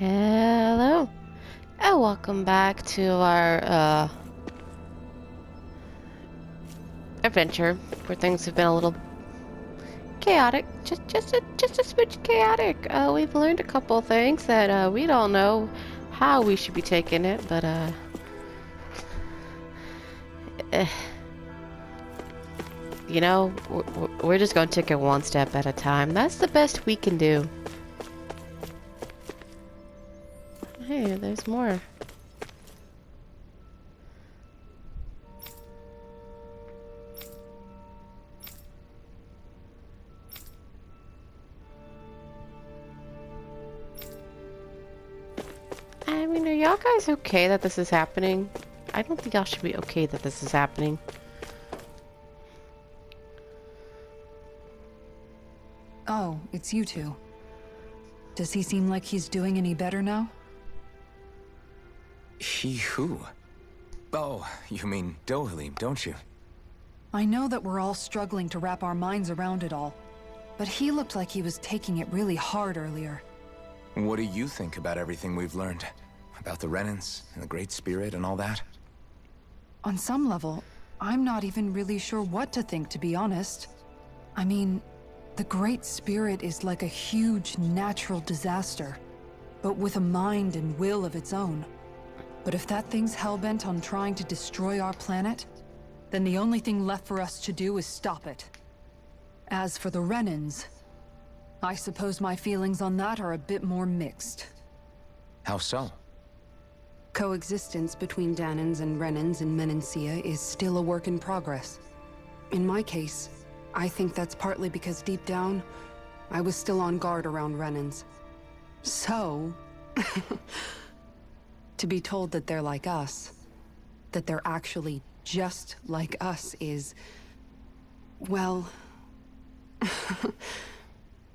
Hello, and welcome back to our adventure, where things have been a little chaotic, just a smidge chaotic. We've learned a couple of things that we don't know how we should be taking it, but eh, you know, we're just gonna take it one step at a time. That's the best we can do. Hey, there's more. I mean, are y'all guys okay that this is happening? I don't think y'all should be okay that this is happening. Oh, it's you two. Does he seem like he's doing any better now? He who? Oh, you mean Dohalim, don't you? I know that we're all struggling to wrap our minds around it all, but he looked like he was taking it really hard earlier. What do you think about everything we've learned? About the Renans, and the Great Spirit, and all that? On some level, I'm not even really sure what to think, to be honest. I mean, the Great Spirit is like a huge natural disaster, but with a mind and will of its own. But if that thing's hellbent on trying to destroy our planet, then the only thing left for us to do is stop it. As for the Renans, I suppose my feelings on that are a bit more mixed. How so? Coexistence between Dahnans and Renans in Menancia is still a work in progress. In my case, I think that's partly because deep down, I was still on guard around Renans. So, to be told that they're like us, that they're actually just like us is, well,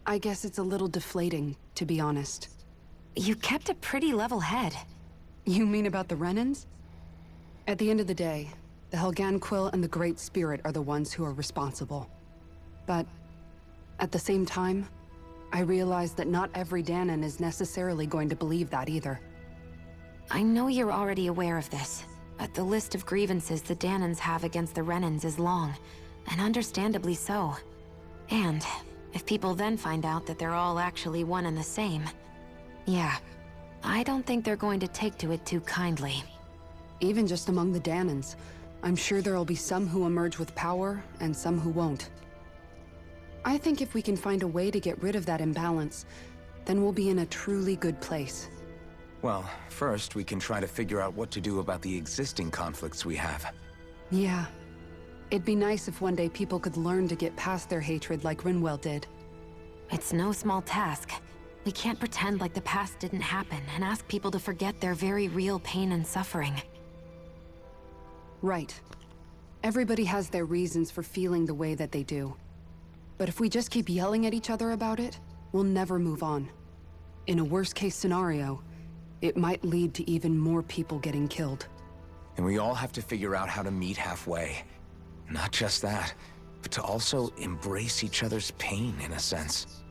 I guess it's a little deflating, to be honest. You kept a pretty level head. You mean about the Renans? At the end of the day, the Helganquil and the Great Spirit are the ones who are responsible. But at the same time, I realize that not every Dahnan is necessarily going to believe that either. I know you're already aware of this, but the list of grievances the Dahnans have against the Renans is long, and understandably so. And if people then find out that they're all actually one and the same, yeah, I don't think they're going to take to it too kindly. Even just among the Dahnans, I'm sure there'll be some who emerge with power, and some who won't. I think if we can find a way to get rid of that imbalance, then we'll be in a truly good place. Well, first we can try to figure out what to do about the existing conflicts we have. Yeah. It'd be nice if one day people could learn to get past their hatred like Rinwell did. It's no small task. We can't pretend like the past didn't happen and ask people to forget their very real pain and suffering. Right. Everybody has their reasons for feeling the way that they do. But if we just keep yelling at each other about it, we'll never move on. In a worst-case scenario, it might lead to even more people getting killed. And we all have to figure out how to meet halfway. Not just that, but to also embrace each other's pain, in a sense.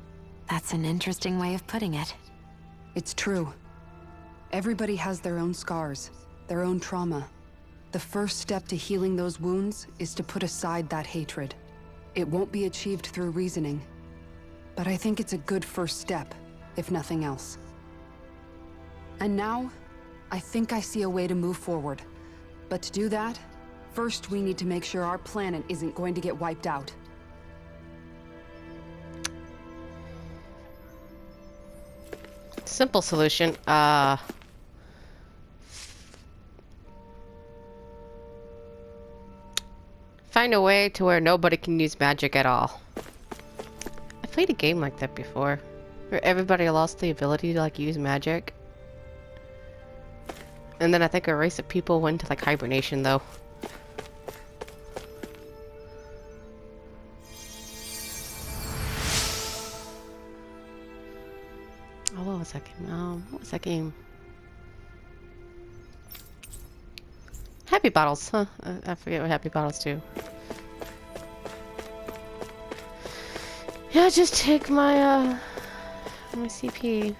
That's an interesting way of putting it. It's true. Everybody has their own scars, their own trauma. The first step to healing those wounds is to put aside that hatred. It won't be achieved through reasoning, but I think it's a good first step, if nothing else. And now, I think I see a way to move forward. But to do that, first we need to make sure our planet isn't going to get wiped out. Simple solution. Find a way to where nobody can use magic at all. I played a game like that before, where everybody lost the ability to like use magic. And then I think a race of people went to like hibernation though. Oh, what was that game? What was that game? Happy Bottles, huh? I forget what Happy Bottles do. Yeah, just take my my CP.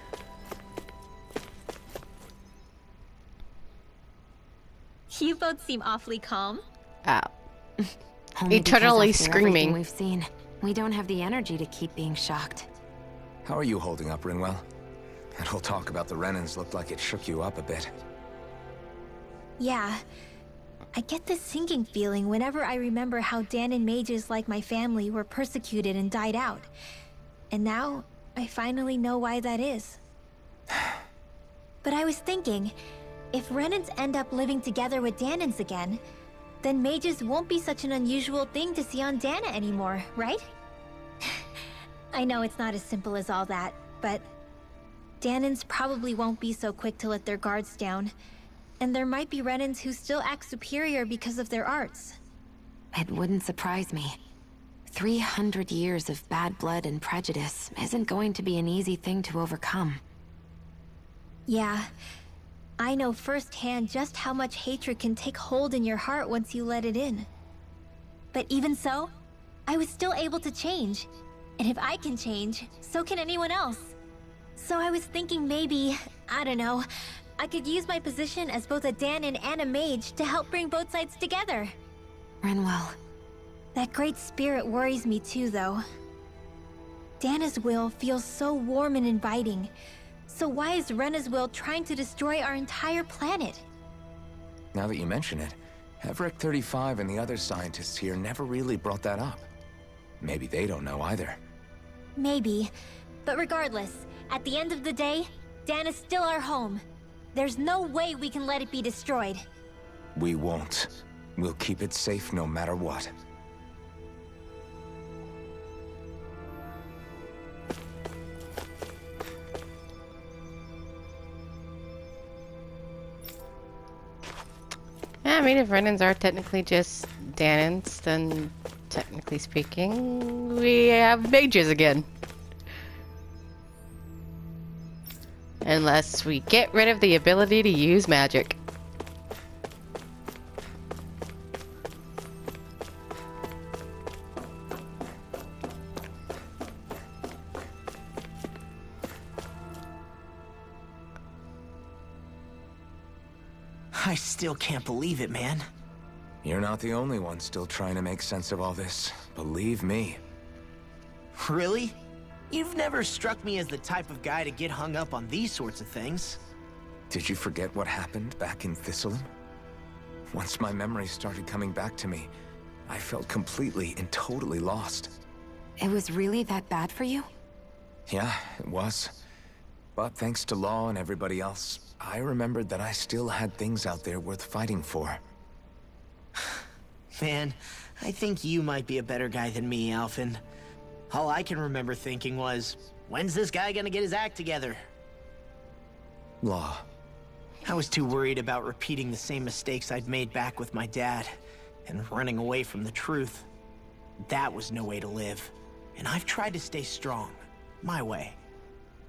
You both seem awfully calm. Uh, Only because Eternally after everything screaming. we've seen, we don't have the energy to keep being shocked. How are you holding up, Rinwell? That whole talk about the Renans looked like it shook you up a bit. Yeah. I get this sinking feeling whenever I remember how Danon mages like my family were persecuted and died out. And now, I finally know why that is. But I was thinking, if Renans end up living together with Danons again, then mages won't be such an unusual thing to see on Dana anymore, right? I know it's not as simple as all that, but Danons probably won't be so quick to let their guards down. And there might be Renans who still act superior because of their arts. It wouldn't surprise me. 300 years of bad blood and prejudice isn't going to be an easy thing to overcome. Yeah. I know firsthand just how much hatred can take hold in your heart once you let it in. But even so, I was still able to change. And if I can change, so can anyone else. So I was thinking maybe, I don't know, I could use my position as both a Danon and a mage to help bring both sides together. Rinwell, That great spirit worries me too, though. Dana's will feels so warm and inviting. So why is Rena's will trying to destroy our entire planet? Now that you mention it, Everick 35 and the other scientists here never really brought that up. Maybe they don't know either. Maybe. But regardless, at the end of the day, Dana's still our home. There's no way we can let it be destroyed. We won't. We'll keep it safe no matter what. Yeah, I mean, if Renans are technically just Danons, then technically speaking, we have mages again. Unless we get rid of the ability to use magic. I still can't believe it, man. You're not the only one still trying to make sense of all this. Believe me. Really? You've never struck me as the type of guy to get hung up on these sorts of things. Did you forget what happened back in Thistleum? Once my memories started coming back to me, I felt completely and totally lost. it was really that bad for you? Yeah, it was. But thanks to Law and everybody else, I remembered that I still had things out there worth fighting for. Man, I think you might be a better guy than me, Alphen. All I can remember thinking was, when's this guy gonna get his act together? Law. I was too worried about repeating the same mistakes I'd made back with my dad, and running away from the truth. That was no way to live, and I've tried to stay strong, my way.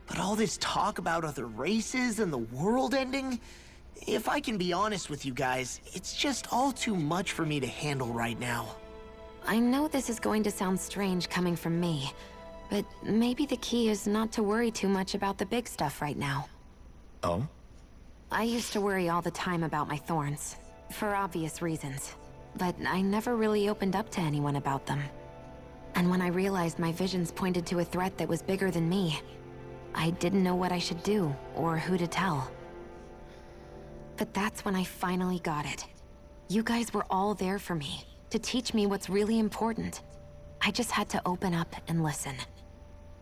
But all this talk about other races and the world ending, if I can be honest with you guys, it's just all too much for me to handle right now. I know this is going to sound strange coming from me, but maybe the key is not to worry too much about the big stuff right now. Oh? I used to worry all the time about my thorns, for obvious reasons, but I never really opened up to anyone about them. And when I realized my visions pointed to a threat that was bigger than me, I didn't know what I should do, or who to tell. But that's when I finally got it. You guys were all there for me, to teach me what's really important. I just had to open up and listen.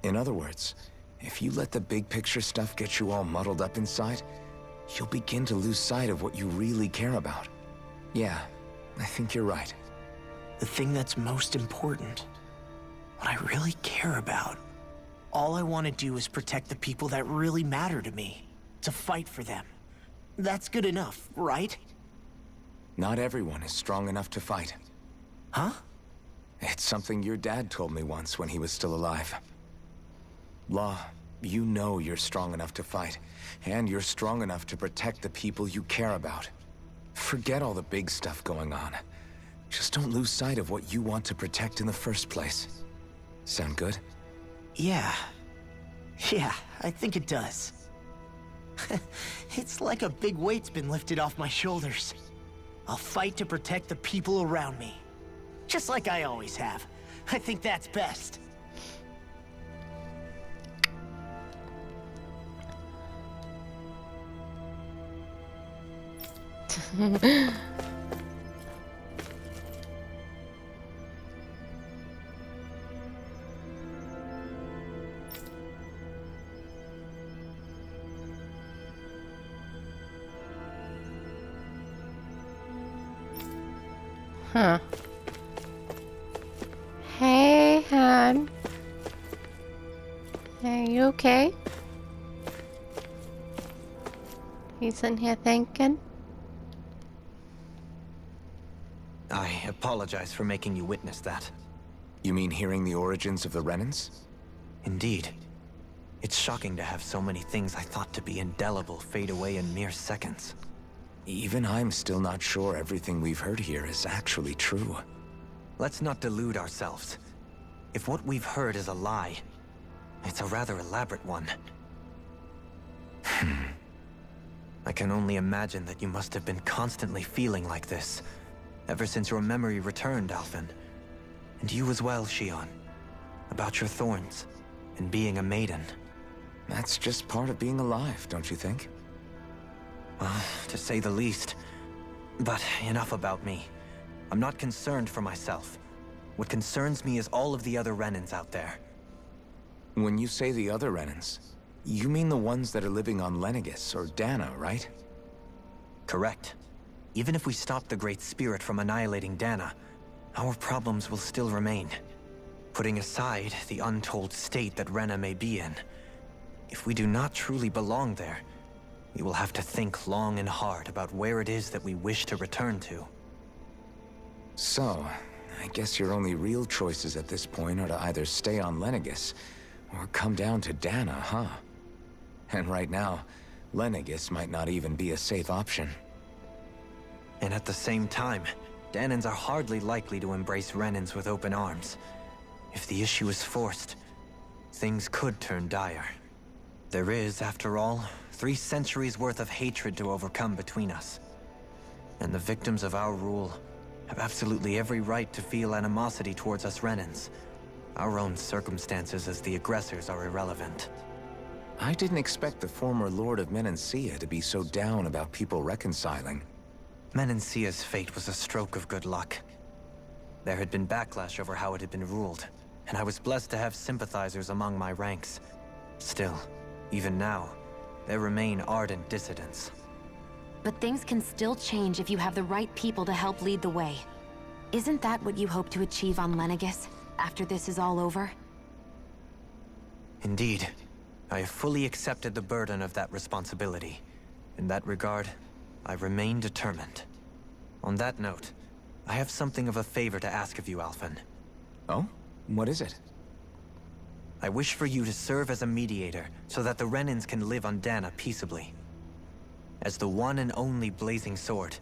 In other words, if you let the big picture stuff get you all muddled up inside, you'll begin to lose sight of what you really care about. Yeah, I think you're right. The thing that's most important, what I really care about. All I want to do is protect the people that really matter to me, to fight for them. That's good enough, right? Not everyone is strong enough to fight. Huh? It's something your dad told me once when he was still alive. Law, you know you're strong enough to fight, and you're strong enough to protect the people you care about. Forget all the big stuff going on. Just don't lose sight of what you want to protect in the first place. Sound good? Yeah. Yeah, I think it does. It's like a big weight's been lifted off my shoulders. I'll fight to protect the people around me. Just like I always have. I think that's best. Huh. Hey, hon. Are you okay? You sitting here thinking? I apologize for making you witness that. You mean hearing the origins of the Renans? Indeed. It's shocking to have so many things I thought to be indelible fade away in mere seconds. Even I'm still not sure everything we've heard here is actually true. Let's not delude ourselves. If what we've heard is a lie, it's a rather elaborate one. I can only imagine that you must have been constantly feeling like this, ever since your memory returned, Alphen. And you as well, Shion. About your thorns, and being a maiden. That's just part of being alive, don't you think? Well, to say the least. But enough about me. I'm not concerned for myself. What concerns me is all of the other Renans out there. When you say the other Renans, you mean the ones that are living on Lenegis or Dana, right? Correct. Even if we stop the Great Spirit from annihilating Dana, our problems will still remain. Putting aside the untold state that Rena may be in, if we do not truly belong there, we will have to think long and hard about where it is that we wish to return to. So, I guess your only real choices at this point are to either stay on Lenegis, or come down to Dana, huh? And right now, Lenegis might not even be a safe option. And at the same time, Danans are hardly likely to embrace Renans with open arms. If the issue is forced, things could turn dire. There is, after all, 3 centuries worth of hatred to overcome between us. And the victims of our rule have absolutely every right to feel animosity towards us Renans. Our own circumstances as the aggressors are irrelevant. I didn't expect the former Lord of Menancia to be so down about people reconciling. Menancia's fate was a stroke of good luck. There had been backlash over how it had been ruled, and I was blessed to have sympathizers among my ranks. Still, even now, there remain ardent dissidents. But things can still change if you have the right people to help lead the way. Isn't that what you hope to achieve on Lenegis, after this is all over? Indeed. I have fully accepted the burden of that responsibility. In that regard, I remain determined. On that note, I have something of a favor to ask of you, Alphen. Oh? What is it? I wish for you to serve as a mediator so that the Renans can live on Dana peaceably. As the one and only Blazing Sword,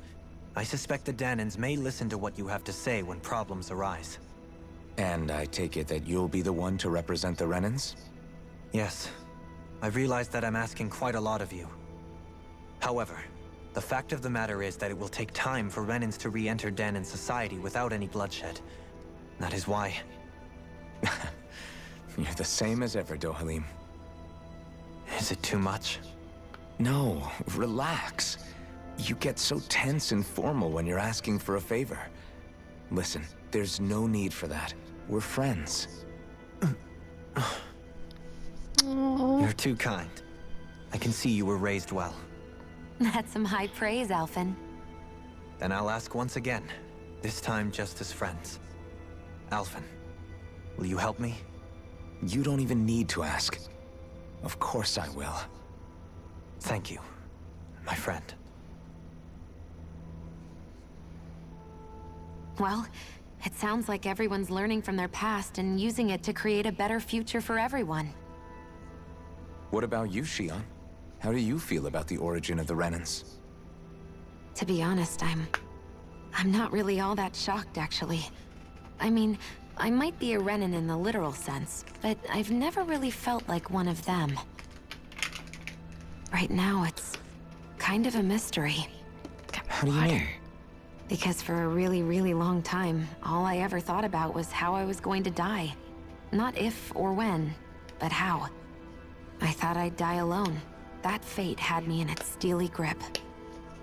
I suspect the Danans may listen to what you have to say when problems arise. And I take it that you'll be the one to represent the Renans? Yes. I realize that I'm asking quite a lot of you. However, the fact of the matter is that it will take time for Renans to re-enter Danan society without any bloodshed. That is why... You're the same as ever, Dohalim. Is it too much? No, relax. You get so tense and formal when you're asking for a favor. Listen, there's no need for that. We're friends. You're too kind. I can see you were raised well. That's some high praise, Alphen. Then I'll ask once again, this time just as friends. Alphen, will you help me? You don't even need to ask. Of course I will. Thank you, my friend. Well, it sounds like everyone's learning from their past and using it to create a better future for everyone. What about you, Shion? How do you feel about the origin of the Renans? To be honest, I'm not really all that shocked, actually. I mean, I might be a Renan in the literal sense, but I've never really felt like one of them. Right now, it's kind of a mystery. How do you mean? Because for a really, really long time, all I ever thought about was how I was going to die. Not if or when, but how. I thought I'd die alone. That fate had me in its steely grip.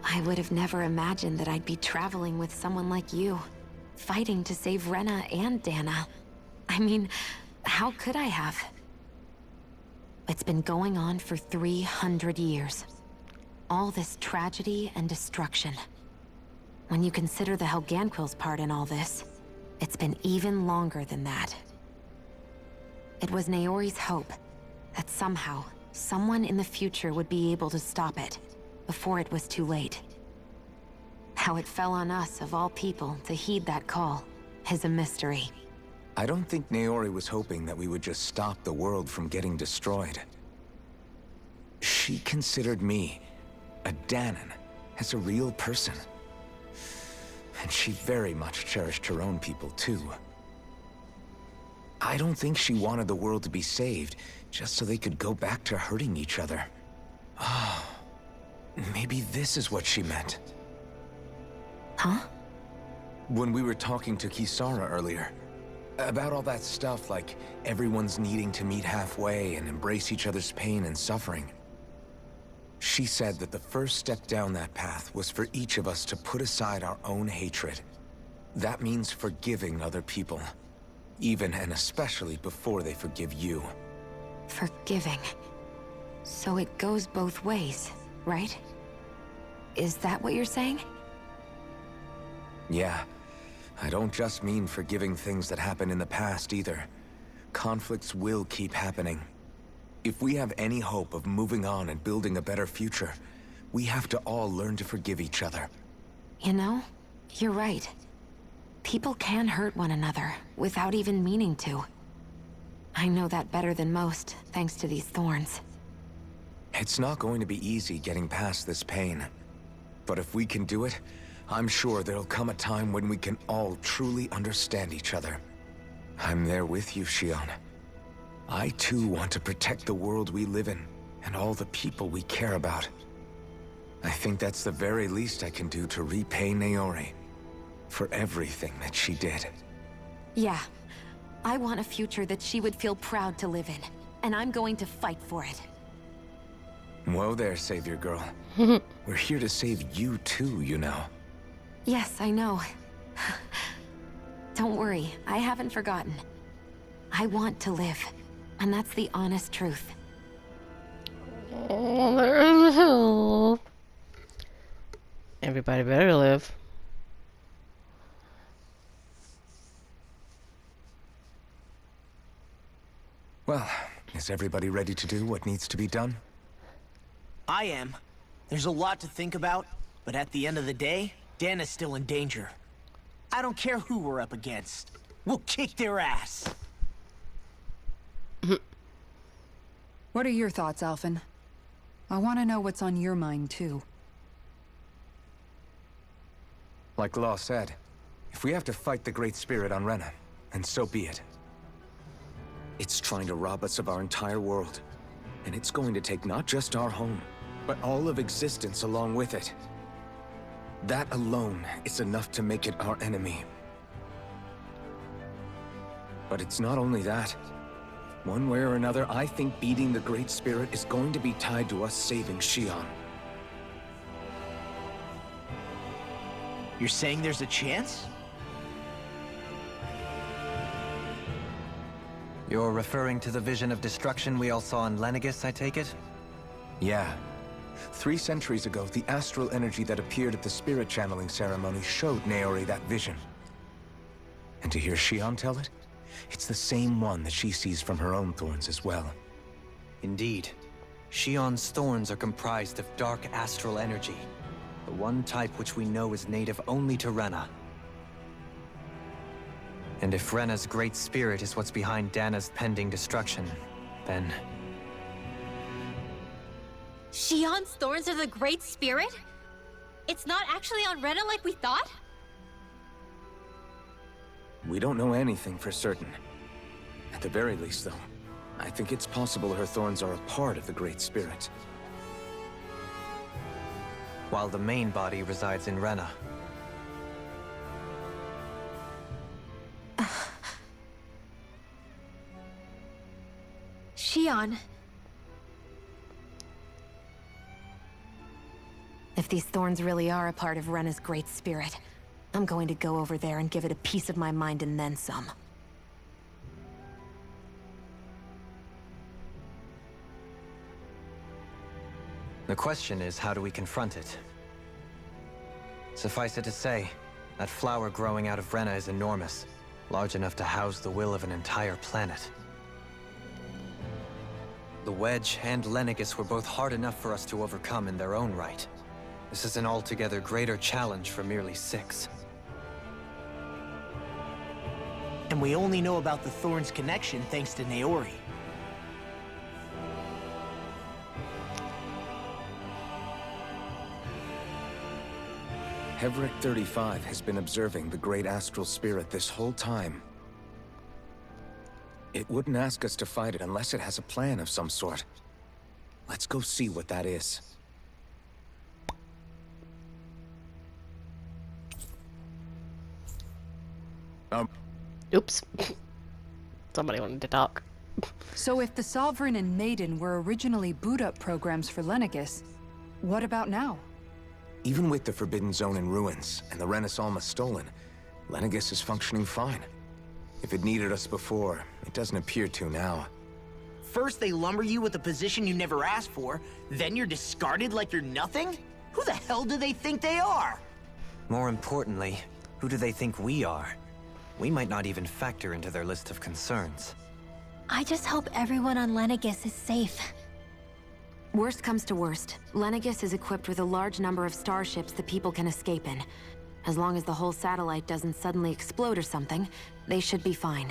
I would have never imagined that I'd be traveling with someone like you, fighting to save Rena and Dana. I mean, how could I have? It's been going on for 300 years. All this tragedy and destruction. When you consider the Helganquil's part in all this, it's been even longer than that. It was Naori's hope that somehow, someone in the future would be able to stop it before it was too late. How it fell on us, of all people, to heed that call is a mystery. I don't think Naori was hoping that we would just stop the world from getting destroyed. She considered me, a Dahnan, as a real person. And she very much cherished her own people, too. I don't think she wanted the world to be saved, just so they could go back to hurting each other. Oh, maybe this is what she meant. Huh? When we were talking to Kisara earlier, about all that stuff like everyone's needing to meet halfway and embrace each other's pain and suffering. She said that the first step down that path was for each of us to put aside our own hatred. That means forgiving other people, even and especially before they forgive you. Forgiving. So it goes both ways, right? Is that what you're saying? Yeah. I don't just mean forgiving things that happened in the past either. Conflicts will keep happening. If we have any hope of moving on and building a better future, we have to all learn to forgive each other. You know, you're right. People can hurt one another without even meaning to. I know that better than most, thanks to these thorns. It's not going to be easy getting past this pain. But if we can do it, I'm sure there'll come a time when we can all truly understand each other. I'm there with you, Shion. I too want to protect the world we live in, and all the people we care about. I think that's the very least I can do to repay Naori for everything that she did. Yeah. I want a future that she would feel proud to live in, and I'm going to fight for it. Whoa there, Savior Girl. We're here to save you too, you know. Yes, I know. Don't worry, I haven't forgotten. I want to live, and that's the honest truth. Oh, there in the hill. Everybody better live. Well, is everybody ready to do what needs to be done? I am. There's a lot to think about, but at the end of the day, Dan is still in danger. I don't care who we're up against. We'll kick their ass. What are your thoughts, Alphen? I want to know what's on your mind, too. Like Law said, if we have to fight the Great Spirit on Rena, then so be it. It's trying to rob us of our entire world. And it's going to take not just our home, but all of existence along with it. That alone is enough to make it our enemy. But it's not only that. One way or another, I think beating the Great Spirit is going to be tied to us saving Shion. You're saying there's a chance? You're referring to the vision of destruction we all saw in Lenegis, I take it? Yeah. 3 centuries ago, the astral energy that appeared at the spirit channeling ceremony showed Naori that vision. And to hear Shion tell it, it's the same one that she sees from her own thorns as well. Indeed. Shion's thorns are comprised of dark astral energy, the one type which we know is native only to Rena. And if Rena's great spirit is what's behind Dana's pending destruction, then... Shion's thorns are the Great Spirit? It's not actually on Rena like we thought? We don't know anything for certain. At the very least, though, I think it's possible her thorns are a part of the Great Spirit. While the main body resides in Rena. Shion. If these thorns really are a part of Rena's great spirit, I'm going to go over there and give it a piece of my mind and then some. The question is, how do we confront it? Suffice it to say, that flower growing out of Rena is enormous, large enough to house the will of an entire planet. The Wedge and Lenegis were both hard enough for us to overcome in their own right. This is an altogether greater challenge for merely 6. And we only know about the Thorns' connection thanks to Naori. Hevric 35 has been observing the great astral spirit this whole time. It wouldn't ask us to fight it unless it has a plan of some sort. Let's go see what that is. Oops. Somebody wanted to talk. So if the Sovereign and Maiden were originally boot-up programs for Lenegis, what about now? Even with the Forbidden Zone in ruins and the Renis Alma stolen, Lenegis is functioning fine. If it needed us before, it doesn't appear to now. First they lumber you with a position you never asked for, then you're discarded like you're nothing? Who the hell do they think they are? More importantly, who do they think we are? We might not even factor into their list of concerns. I just hope everyone on Lenegis is safe. Worst comes to worst, Lenegis is equipped with a large number of starships that people can escape in. As long as the whole satellite doesn't suddenly explode or something, they should be fine.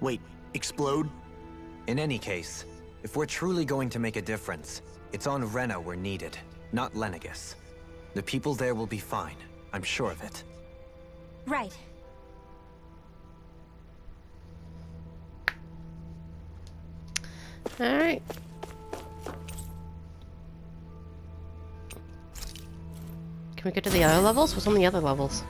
Wait, explode? In any case, if we're truly going to make a difference, it's on Rena we're needed, not Lenegis. The people there will be fine, I'm sure of it. Right. Alright. Can we get to the other levels? What's on the other levels?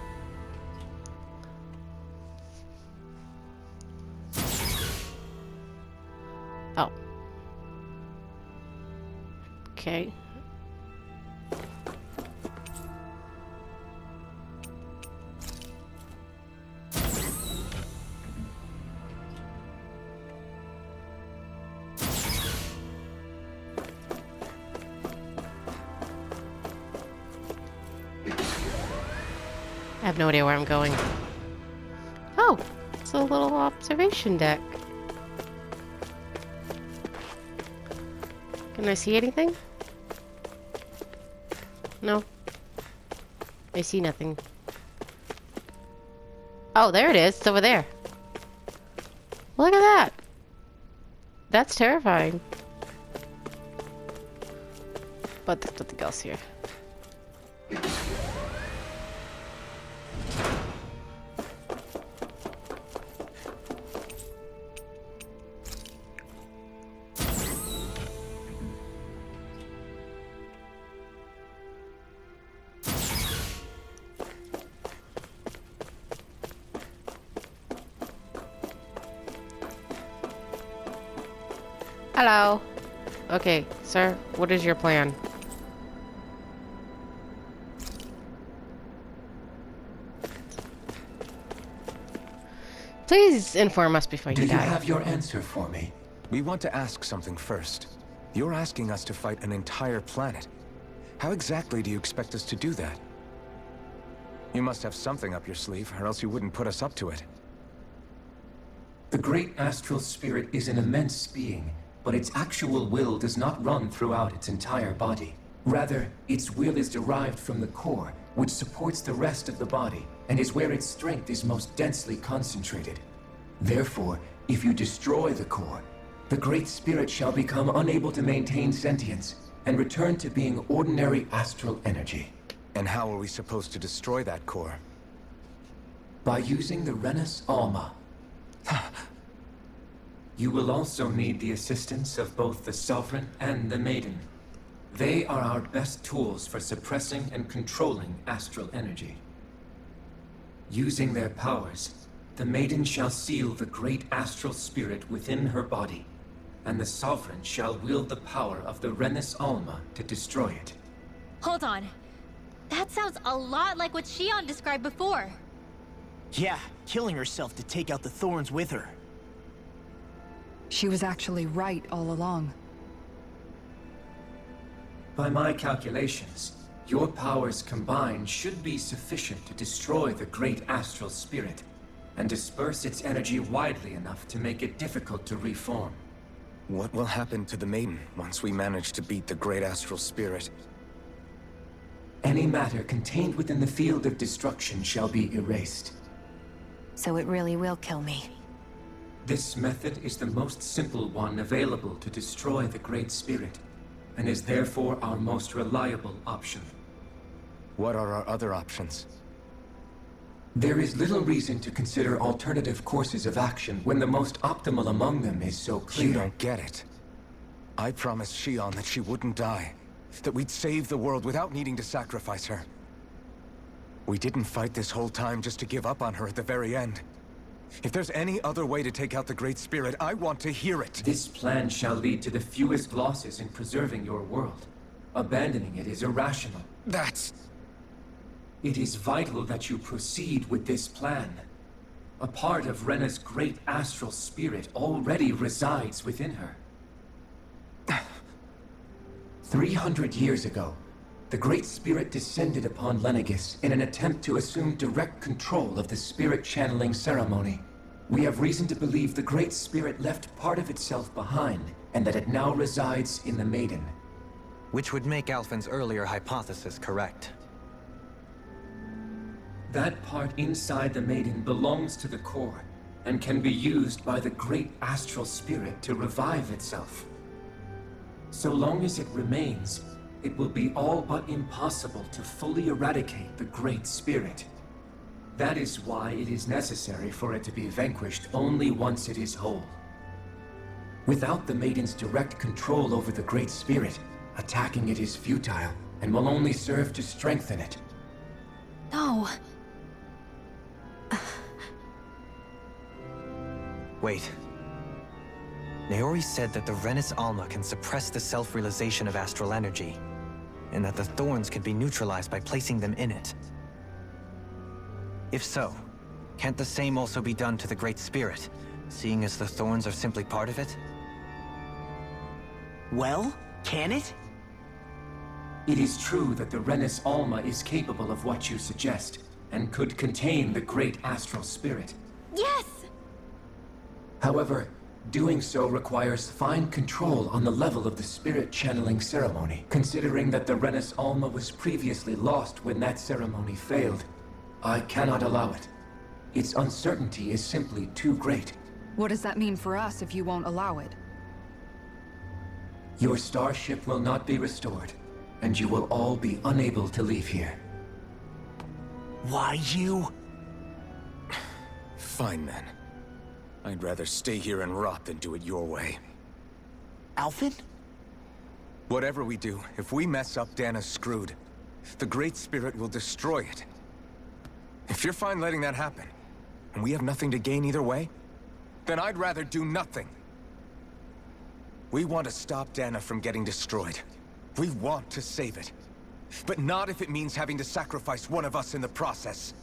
Oh. Okay. I have no idea where I'm going. Oh, it's a little observation deck. Can I see anything? No. I see nothing. Oh, there it is. It's over there. Look at that. That's terrifying. But there's nothing else here. Hello. Okay, sir, what is your plan? Please inform us before you die. Do you have your answer for me? We want to ask something first. You're asking us to fight an entire planet. How exactly do you expect us to do that? You must have something up your sleeve, or else you wouldn't put us up to it. The great astral spirit is an immense being, but its actual will does not run throughout its entire body. Rather, its will is derived from the core, which supports the rest of the body, and is where its strength is most densely concentrated. Therefore, if you destroy the core, the Great Spirit shall become unable to maintain sentience, and return to being ordinary astral energy. And how are we supposed to destroy that core? By using the Renis Alma. You will also need the assistance of both the Sovereign and the Maiden. They are our best tools for suppressing and controlling astral energy. Using their powers, the Maiden shall seal the great astral spirit within her body, and the Sovereign shall wield the power of the Renis Alma to destroy it. Hold on. That sounds a lot like what Shion described before. Yeah, killing herself to take out the thorns with her. She was actually right all along. By my calculations, your powers combined should be sufficient to destroy the great astral spirit, and disperse its energy widely enough to make it difficult to reform. What will happen to the Maiden once we manage to beat the great astral spirit? Any matter contained within the field of destruction shall be erased. So it really will kill me. This method is the most simple one available to destroy the Great Spirit, and is therefore our most reliable option. What are our other options? There is little reason to consider alternative courses of action when the most optimal among them is so clear. You don't get it. I promised Shion that she wouldn't die, that we'd save the world without needing to sacrifice her. We didn't fight this whole time just to give up on her at the very end. If there's any other way to take out the Great Spirit, I want to hear it. This plan shall lead to the fewest losses in preserving your world. Abandoning it is irrational. That's... It is vital that you proceed with this plan. A part of Rena's great astral spirit already resides within her. 300 years ago, the Great Spirit descended upon Lenegis in an attempt to assume direct control of the spirit channeling ceremony. We have reason to believe the Great Spirit left part of itself behind, and that it now resides in the Maiden. Which would make Alphen's earlier hypothesis correct. That part inside the Maiden belongs to the core, and can be used by the great astral spirit to revive itself. So long as it remains, it will be all but impossible to fully eradicate the Great Spirit. That is why it is necessary for it to be vanquished only once it is whole. Without the Maiden's direct control over the Great Spirit, attacking it is futile, and will only serve to strengthen it. No. Wait. Naori said that the Renis Alma can suppress the self-realization of astral energy, and that the thorns can be neutralized by placing them in it. If so, can't the same also be done to the Great Spirit, seeing as the thorns are simply part of it? Well, can it? It is true that the Renis Alma is capable of what you suggest, and could contain the great astral spirit. Yes! However, doing so requires fine control on the level of the spirit channeling ceremony. Considering that the Renis Alma was previously lost when that ceremony failed, I cannot allow it. Its uncertainty is simply too great. What does that mean for us if you won't allow it? Your starship will not be restored, and you will all be unable to leave here. Why you? Fine then. I'd rather stay here and rot than do it your way. Alphen? Whatever we do, if we mess up, Dana's screwed. The Great Spirit will destroy it. If you're fine letting that happen, and we have nothing to gain either way, then I'd rather do nothing. We want to stop Dana from getting destroyed. We want to save it. But not if it means having to sacrifice one of us in the process.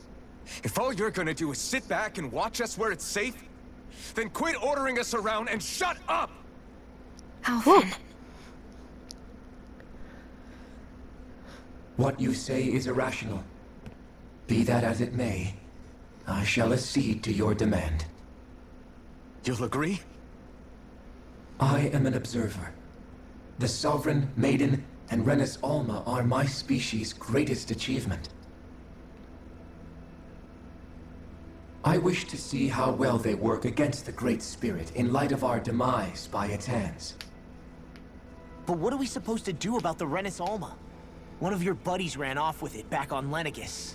If all you're gonna do is sit back and watch us where it's safe, then quit ordering us around and shut up! Alphen. What you say is irrational. Be that as it may, I shall accede to your demand. You'll agree? I am an observer. The Sovereign, Maiden, and Renis Alma are my species' greatest achievement. I wish to see how well they work against the Great Spirit in light of our demise by its hands. But what are we supposed to do about the Renis Alma? One of your buddies ran off with it back on Lenegis.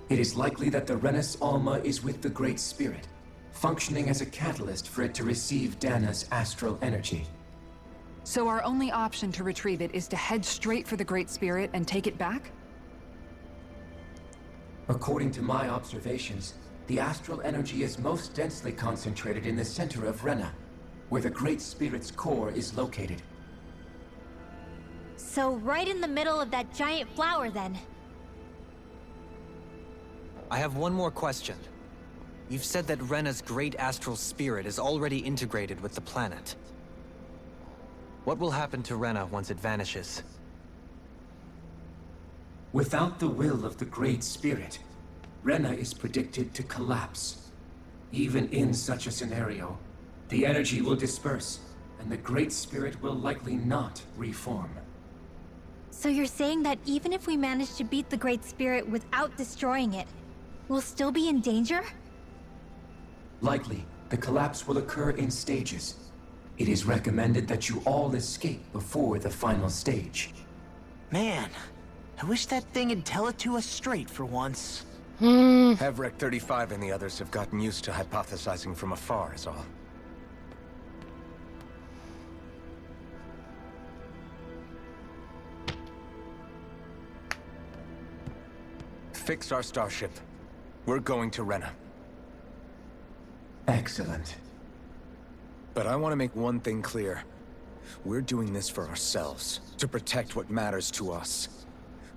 It is likely that the Renis Alma is with the Great Spirit, functioning as a catalyst for it to receive Dana's astral energy. So our only option to retrieve it is to head straight for the Great Spirit and take it back? According to my observations, the astral energy is most densely concentrated in the center of Rena, where the Great Spirit's core is located. So right in the middle of that giant flower, then. I have one more question. You've said that Rena's great astral spirit is already integrated with the planet. What will happen to Rena once it vanishes? Without the will of the Great Spirit, Rena is predicted to collapse. Even in such a scenario, the energy will disperse, and the Great Spirit will likely not reform. So you're saying that even if we manage to beat the Great Spirit without destroying it, we'll still be in danger? Likely, the collapse will occur in stages. It is recommended that you all escape before the final stage. Man, I wish that thing would tell it to us straight for once. Hevrek 35 and the others have gotten used to hypothesizing from afar, is all. Fix our starship. We're going to Rena. Excellent. But I want to make one thing clear. We're doing this for ourselves, to protect what matters to us.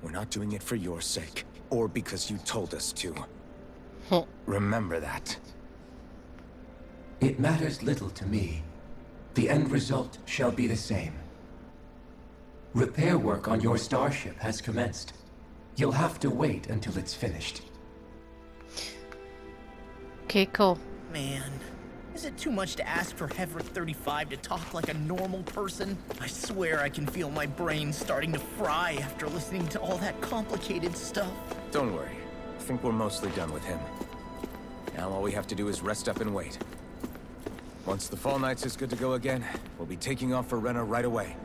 We're not doing it for your sake, or because you told us to. Remember that. It matters little to me. The end result shall be the same. Repair work on your starship has commenced. You'll have to wait until it's finished. Okay, cool. Man, is it too much to ask for Hevrek 35 to talk like a normal person? I swear I can feel my brain starting to fry after listening to all that complicated stuff. Don't worry. I think we're mostly done with him. Now all we have to do is rest up and wait. Once the Fall Knights is good to go again, we'll be taking off for Rena right away.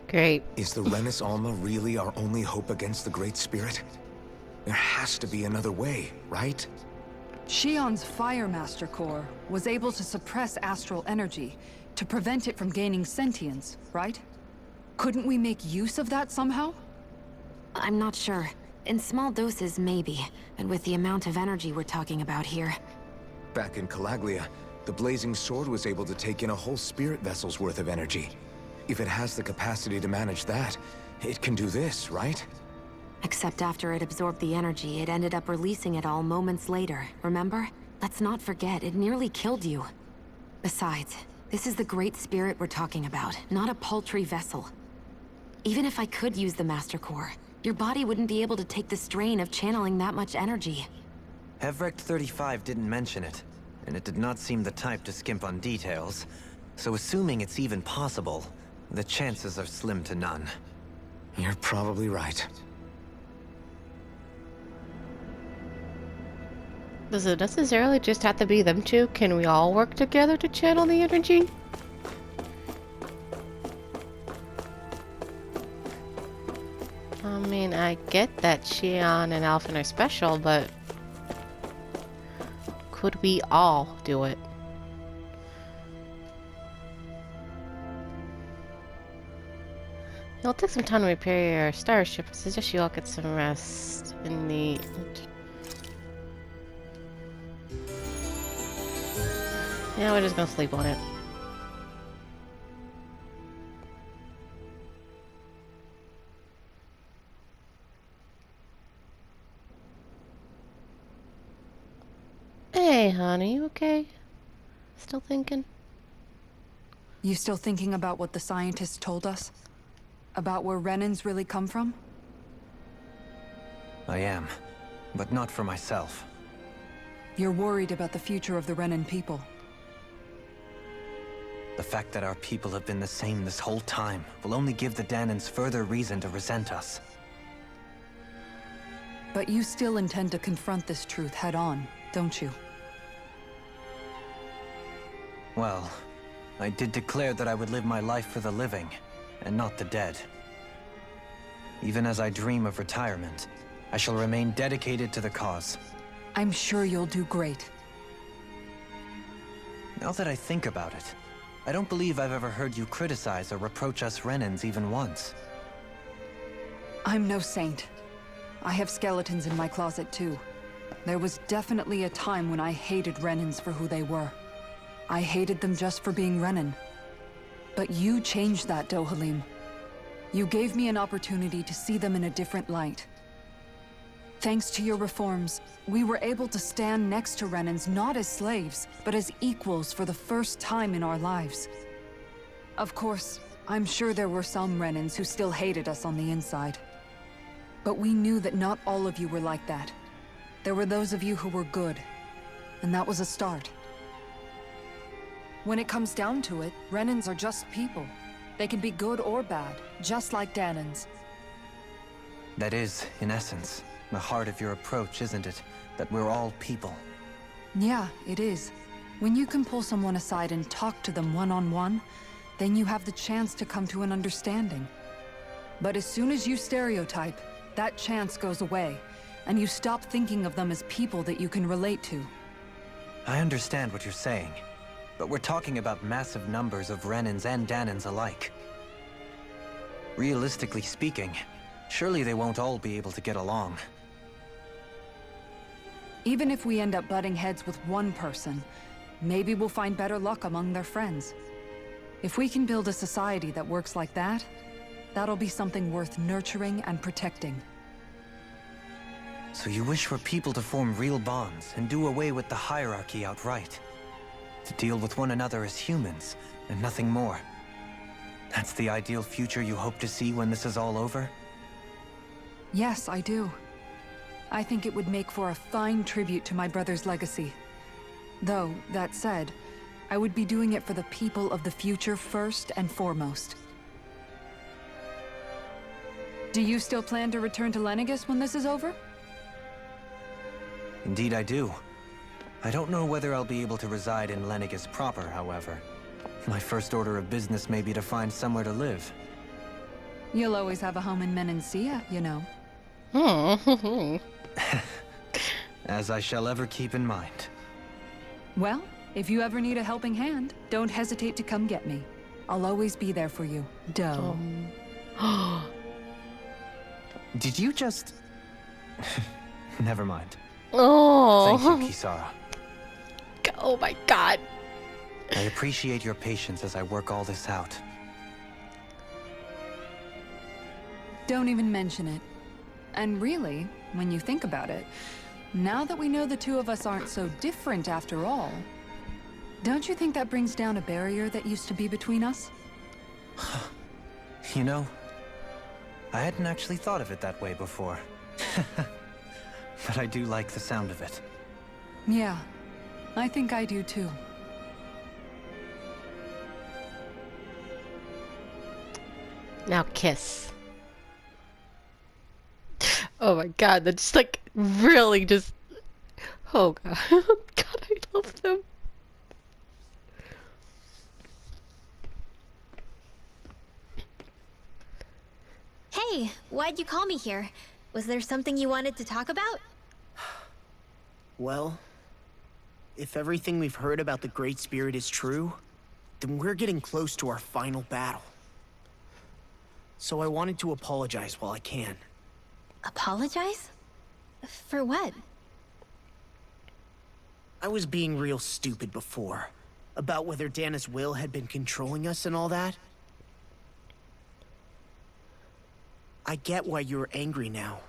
Great. Is the Renis Alma really our only hope against the Great Spirit? There has to be another way, right? Shion's Fire Master Core was able to suppress astral energy to prevent it from gaining sentience, right? Couldn't we make use of that somehow? I'm not sure. In small doses, maybe. And with the amount of energy we're talking about here. Back in Calaglia, the Blazing Sword was able to take in a whole spirit vessel's worth of energy. If it has the capacity to manage that, it can do this, right? Except after it absorbed the energy, it ended up releasing it all moments later, remember? Let's not forget, it nearly killed you. Besides, this is the Great Spirit we're talking about, not a paltry vessel. Even if I could use the Master Core, your body wouldn't be able to take the strain of channeling that much energy. Hevrek 35 didn't mention it, and it did not seem the type to skimp on details. So assuming it's even possible, the chances are slim to none. You're probably right. Does it necessarily just have to be them two? Can we all work together to channel the energy? I mean, I get that Shion and Alphen are special, but could we all do it? It'll take some time to repair your starship. I suggest you all get some rest in the... Yeah, we're just gonna sleep on it. Hey, honey, you okay? Still thinking? You still thinking about what the scientists told us? About where Renans really come from? I am, but not for myself. You're worried about the future of the Renan people. The fact that our people have been the same this whole time will only give the Danans further reason to resent us. But you still intend to confront this truth head-on, don't you? Well, I did declare that I would live my life for the living, and not the dead. Even as I dream of retirement, I shall remain dedicated to the cause. I'm sure you'll do great. Now that I think about it, I don't believe I've ever heard you criticize or reproach us Renans even once. I'm no saint. I have skeletons in my closet too. There was definitely a time when I hated Renans for who they were. I hated them just for being Renan. But you changed that, Dohalim. You gave me an opportunity to see them in a different light. Thanks to your reforms, we were able to stand next to Renans not as slaves, but as equals for the first time in our lives. Of course, I'm sure there were some Renans who still hated us on the inside. But we knew that not all of you were like that. There were those of you who were good, and that was a start. When it comes down to it, Renans are just people. They can be good or bad, just like Danans. That is, in essence, the heart of your approach, isn't it? That we're all people. Yeah, it is. When you can pull someone aside and talk to them one-on-one, then you have the chance to come to an understanding. But as soon as you stereotype, that chance goes away, and you stop thinking of them as people that you can relate to. I understand what you're saying, but we're talking about massive numbers of Renans and Danans alike. Realistically speaking, surely they won't all be able to get along. Even if we end up butting heads with one person, maybe we'll find better luck among their friends. If we can build a society that works like that, that'll be something worth nurturing and protecting. So you wish for people to form real bonds and do away with the hierarchy outright? To deal with one another as humans, and nothing more? That's the ideal future you hope to see when this is all over? Yes, I do. I think it would make for a fine tribute to my brother's legacy. Though, that said, I would be doing it for the people of the future first and foremost. Do you still plan to return to Lenegis when this is over? Indeed I do. I don't know whether I'll be able to reside in Lenegis proper, however. My first order of business may be to find somewhere to live. You'll always have a home in Menancia, you know. As I shall ever keep in mind. Well, if you ever need a helping hand, don't hesitate to come get me. I'll always be there for you, Doe. Did you just... Never mind. Oh. Thank you, Kisara. Oh my god. I appreciate your patience as I work all this out. Don't even mention it. And really, when you think about it, now that we know the two of us aren't so different after all, don't you think that brings down a barrier that used to be between us? You know, I hadn't actually thought of it that way before. But I do like the sound of it. Yeah, I think I do too. Now kiss. Oh my god, that's like really just... Oh god. God, I love them. Hey, why'd you call me here? Was there something you wanted to talk about? Well, if everything we've heard about the Great Spirit is true, then we're getting close to our final battle. So I wanted to apologize while I can. Apologize? For what? I was being real stupid before, about whether Dana's will had been controlling us and all that. I get why you're angry now.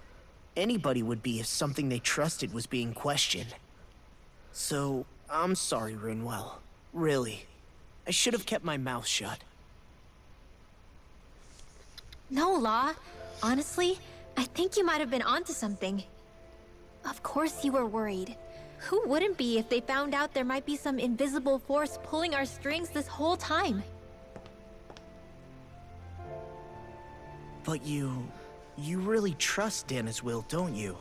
Anybody would be if something they trusted was being questioned. So, I'm sorry, Rinwell. Really. I should have kept my mouth shut. No, Law. Honestly, I think you might have been onto something. Of course you were worried. Who wouldn't be if they found out there might be some invisible force pulling our strings this whole time? But you really trust Dana's will, don't you?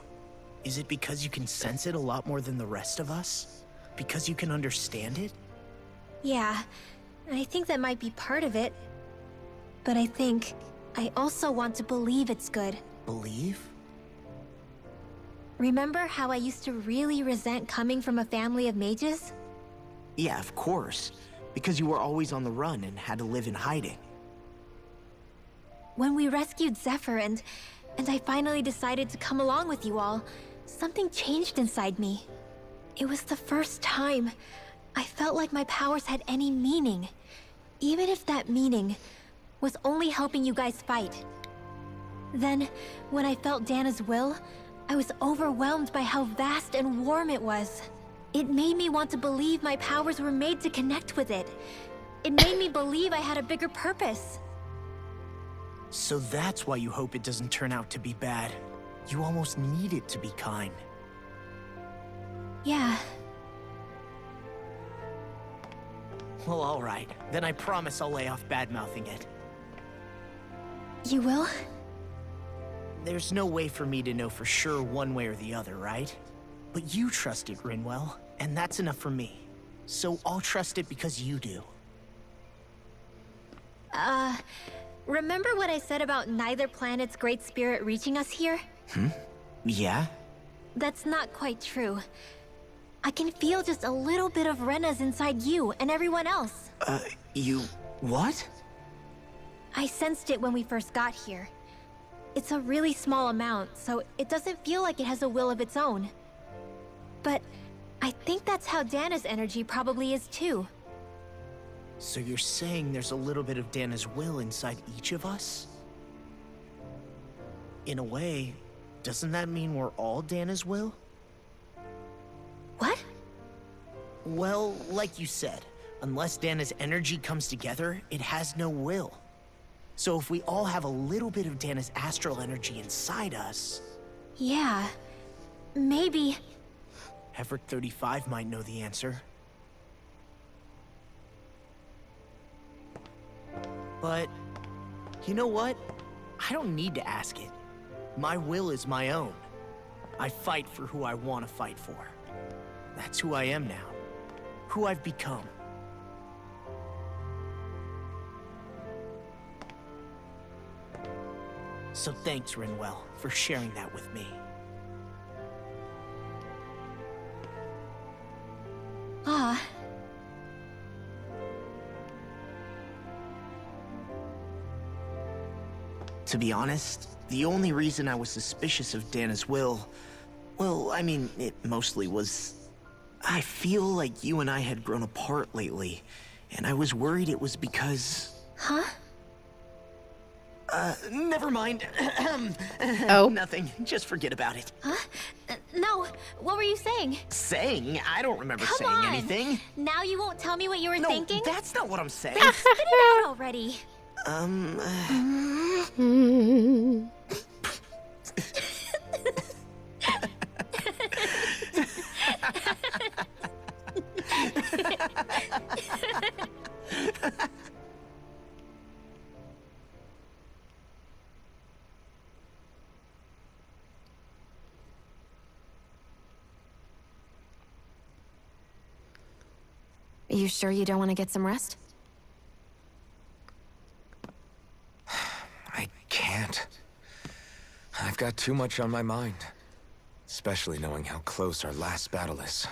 Is it because you can sense it a lot more than the rest of us? Because you can understand it? Yeah, I think that might be part of it. But I think I also want to believe it's good. Believe? Remember how I used to really resent coming from a family of mages? Yeah, of course. Because you were always on the run and had to live in hiding. When we rescued Zephyr and and I finally decided to come along with you all, something changed inside me. It was the first time I felt like my powers had any meaning, even if that meaning was only helping you guys fight. Then, when I felt Dana's will, I was overwhelmed by how vast and warm it was. It made me want to believe my powers were made to connect with it. It made me believe I had a bigger purpose. So that's why you hope it doesn't turn out to be bad. You almost need it to be kind. Yeah. Well, alright. Then I promise I'll lay off bad-mouthing it. You will? There's no way for me to know for sure one way or the other, right? But you trust it, Rinwell, and that's enough for me. So I'll trust it because you do. Remember what I said about neither planet's great spirit reaching us here? Yeah? That's not quite true. I can feel just a little bit of Rena's inside you and everyone else. You... what? I sensed it when we first got here. It's a really small amount, so it doesn't feel like it has a will of its own. But I think that's how Dana's energy probably is too. So you're saying there's a little bit of Dana's will inside each of us? In a way, doesn't that mean we're all Dana's will? What? Well, like you said, unless Dana's energy comes together, it has no will. So if we all have a little bit of Dana's astral energy inside us... Yeah. Maybe... Heverick 35 might know the answer. But, you know what? I don't need to ask it. My will is my own. I fight for who I want to fight for. That's who I am now. Who I've become. So thanks, Rinwell, for sharing that with me. Ah. To be honest, the only reason I was suspicious of Dana's will... well, I mean, it mostly was... I feel like you and I had grown apart lately, and I was worried it was because... Huh? Never mind. Oh. Nothing. Just forget about it. Huh? No, what were you saying? Saying? I don't remember Come saying on. anything. Now you won't tell me what you were No, thinking? that's not what I'm saying. Spit it out already. You sure you don't want to get some rest? I can't. I've got too much on my mind. Especially knowing how close our last battle is.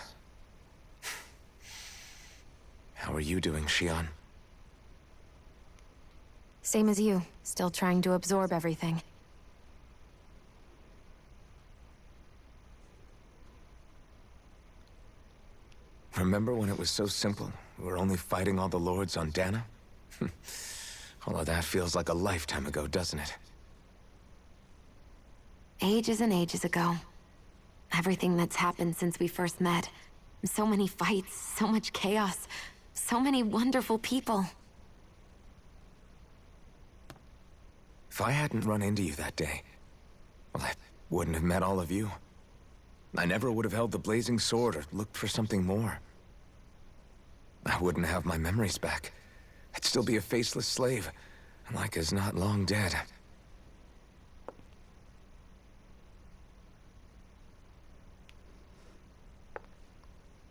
How are you doing, Shion? Same as you, still trying to absorb everything. Remember when it was so simple? We were only fighting all the lords on Dana? All of that feels like a lifetime ago, doesn't it? Ages and ages ago. Everything that's happened since we first met. So many fights, so much chaos, so many wonderful people. If I hadn't run into you that day, well, I wouldn't have met all of you. I never would have held the blazing sword or looked for something more. I wouldn't have my memories back. I'd still be a faceless slave, like as not long dead.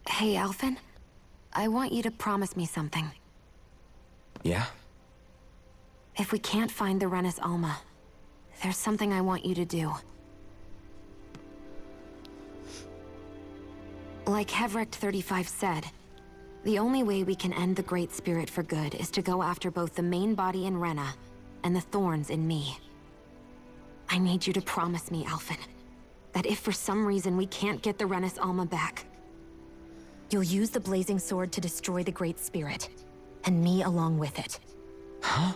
Hey, Alphen. I want you to promise me something. Yeah? If we can't find the Renis Alma, there's something I want you to do. Like Heverick 35 said, the only way we can end the Great Spirit for good is to go after both the main body in Rena and the thorns in me. I need you to promise me, Alphen, that if for some reason we can't get the Renis Alma back, you'll use the Blazing Sword to destroy the Great Spirit, and me along with it. Huh?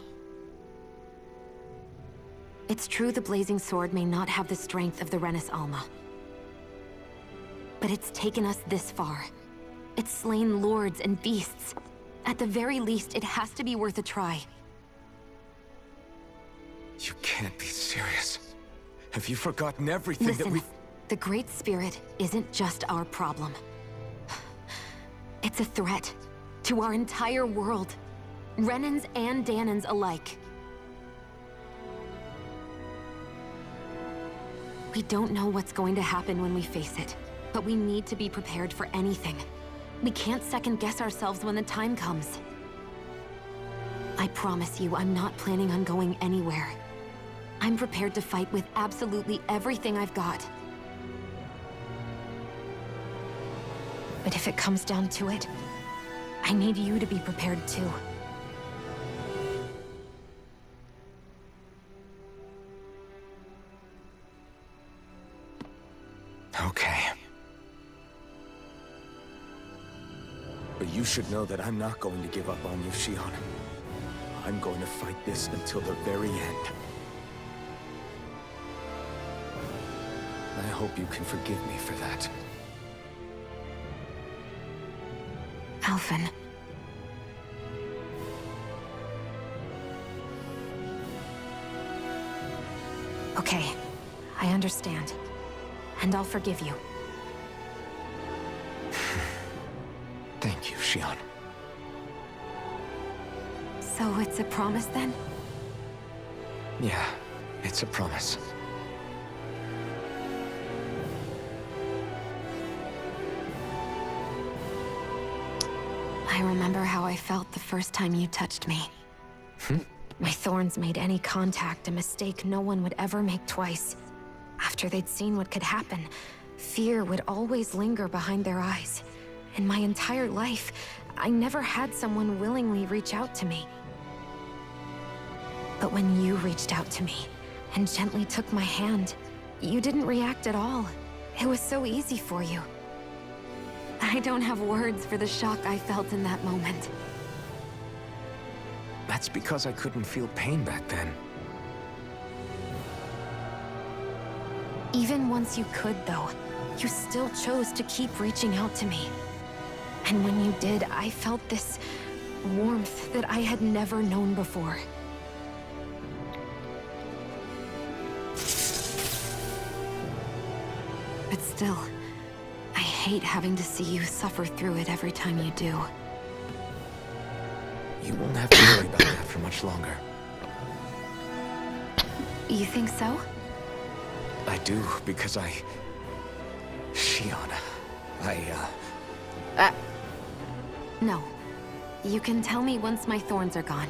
It's true the Blazing Sword may not have the strength of the Renis Alma. But it's taken us this far. It's slain lords and beasts. At the very least, it has to be worth a try. You can't be serious. Have you forgotten everything that Listen, we've... the Great Spirit isn't just our problem. It's a threat to our entire world. Renans and Dahnans alike. We don't know what's going to happen when we face it, but we need to be prepared for anything. We can't second-guess ourselves when the time comes. I promise you, I'm not planning on going anywhere. I'm prepared to fight with absolutely everything I've got. But if it comes down to it, I need you to be prepared too. Okay. But you should know that I'm not going to give up on you, Shionne. I'm going to fight this until the very end. I hope you can forgive me for that. Alphen. Okay, I understand. And I'll forgive you. Thank you, Shionne. So it's a promise then? Yeah, it's a promise. I remember how I felt the first time you touched me. My thorns made any contact a mistake no one would ever make twice. After they'd seen what could happen, fear would always linger behind their eyes. In my entire life, I never had someone willingly reach out to me. But when you reached out to me and gently took my hand, you didn't react at all. It was so easy for you. I don't have words for the shock I felt in that moment. That's because I couldn't feel pain back then. Even once you could, though, you still chose to keep reaching out to me. And when you did, I felt this warmth that I had never known before. But still, I hate having to see you suffer through it every time you do. You won't have to worry about that for much longer. You think so? I do, because Shionne, No. You can tell me once my thorns are gone.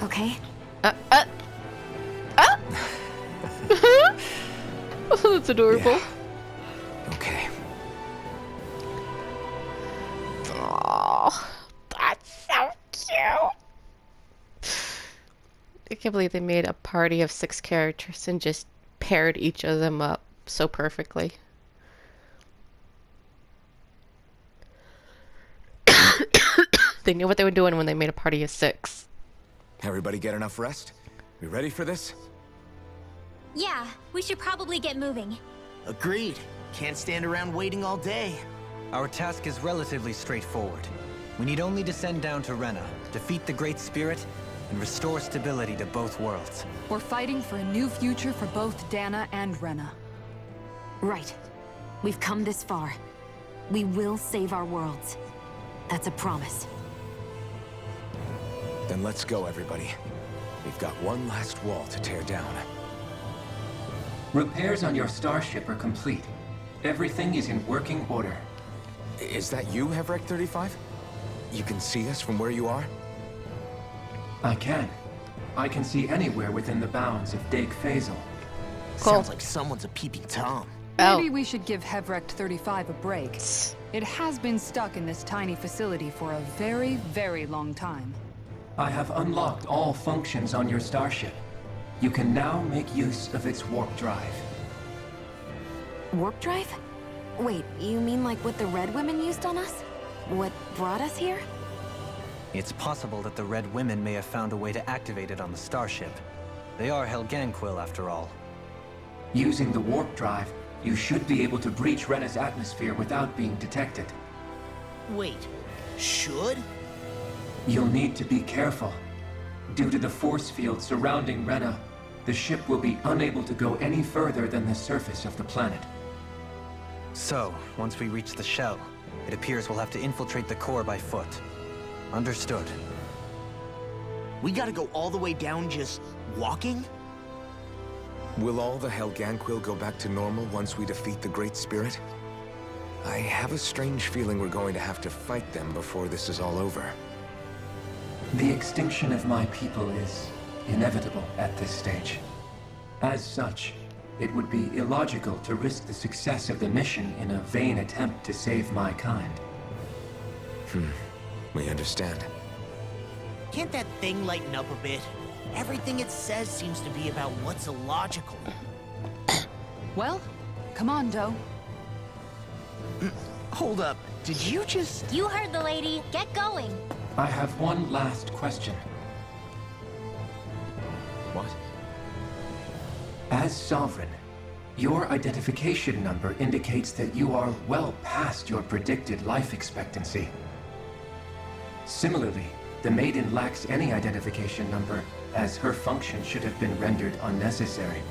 Okay? That's adorable. Yeah. Okay. Oh, that's so cute. I can't believe they made a party of 6 characters and just paired each of them up so perfectly. They knew what they were doing when they made a party of 6. Everybody get enough rest? We ready for this? Yeah, we should probably get moving. Agreed. Can't stand around waiting all day. Our task is relatively straightforward. We need only descend down to Rena, defeat the Great Spirit, and restore stability to both worlds. We're fighting for a new future for both Dana and Rena. Right. We've come this far. We will save our worlds. That's a promise. Then let's go, everybody. We've got one last wall to tear down. Repairs on your starship are complete. Everything is in working order. Is that you, Hevrek 35? You can see us from where you are? I can. I can see anywhere within the bounds of Dake Faisal. Cool. Sounds like someone's a peeping Tom. Maybe we should give Hevrek 35 a break. It has been stuck in this tiny facility for a very, very long time. I have unlocked all functions on your starship. you can now make use of its warp drive. Warp drive? Wait, you mean like what the Red Women used on us? What brought us here? It's possible that the Red Women may have found a way to activate it on the starship. They are Helganquil, after all. Using the warp drive, you should be able to breach Rena's atmosphere without being detected. Wait, should? You'll need to be careful. Due to the force field surrounding Rena, the ship will be unable to go any further than the surface of the planet. So, once we reach the shell, it appears we'll have to infiltrate the core by foot. Understood. We gotta go all the way down just walking? Will all the Helganquil go back to normal once we defeat the Great Spirit? I have a strange feeling we're going to have to fight them before this is all over. The extinction of my people is inevitable at this stage. As such, it would be illogical to risk the success of the mission in a vain attempt to save my kind. We understand. Can't that thing lighten up a bit? Everything it says seems to be about what's illogical. Well, come on, Doe. Hold up, did you just... You heard the lady. Get going. I have one last question. What? As Sovereign, your identification number indicates that you are well past your predicted life expectancy. Similarly, the Maiden lacks any identification number, as her function should have been rendered unnecessary.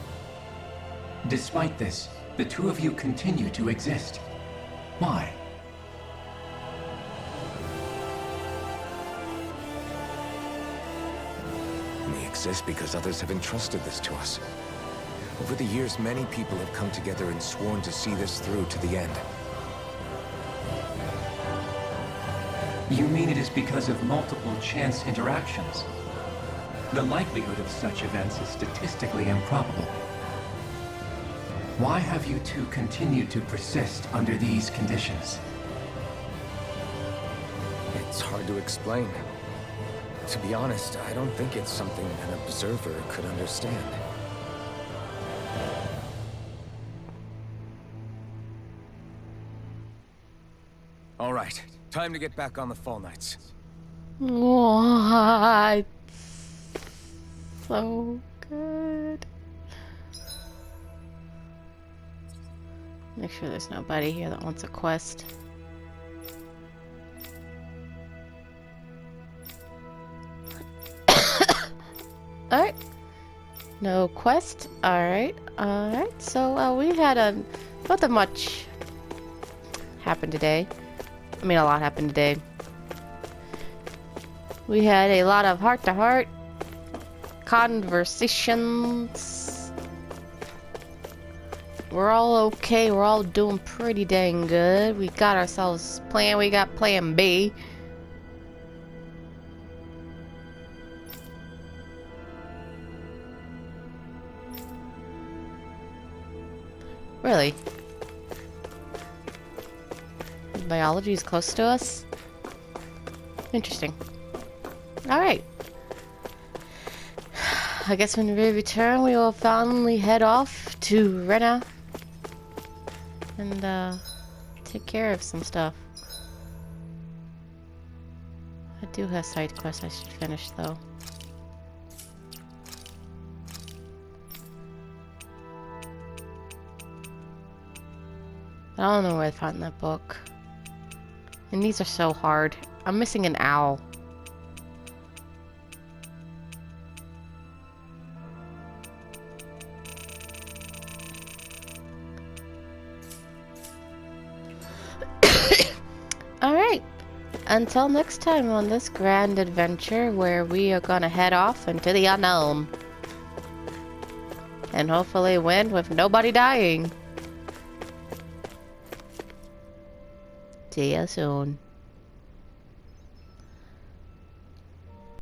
Despite this, the two of you continue to exist. Why? We exist because others have entrusted this to us. Over the years, many people have come together and sworn to see this through to the end. You mean it is because of multiple chance interactions? The likelihood of such events is statistically improbable. Why have you two continued to persist under these conditions? It's hard to explain. To be honest, I don't think it's something an observer could understand. All right, time to get back on the Fall Knights. What? So good. Make sure there's nobody here that wants a quest. Alright. No quest. Alright. Alright. So, we had nothing much happened today. I mean, a lot happened today. We had a lot of heart-to-heart conversations. We're all okay. We're all doing pretty dang good. We got ourselves plan. We got plan B. Really? Biology is close to us? Interesting. Alright. I guess when we return, we will finally head off to Rena and take care of some stuff. I do have side quests I should finish though. I don't know where I found that book. And these are so hard. I'm missing an owl. Alright. Until next time on this grand adventure where we are gonna head off into the unknown. And hopefully win with nobody dying. See you soon.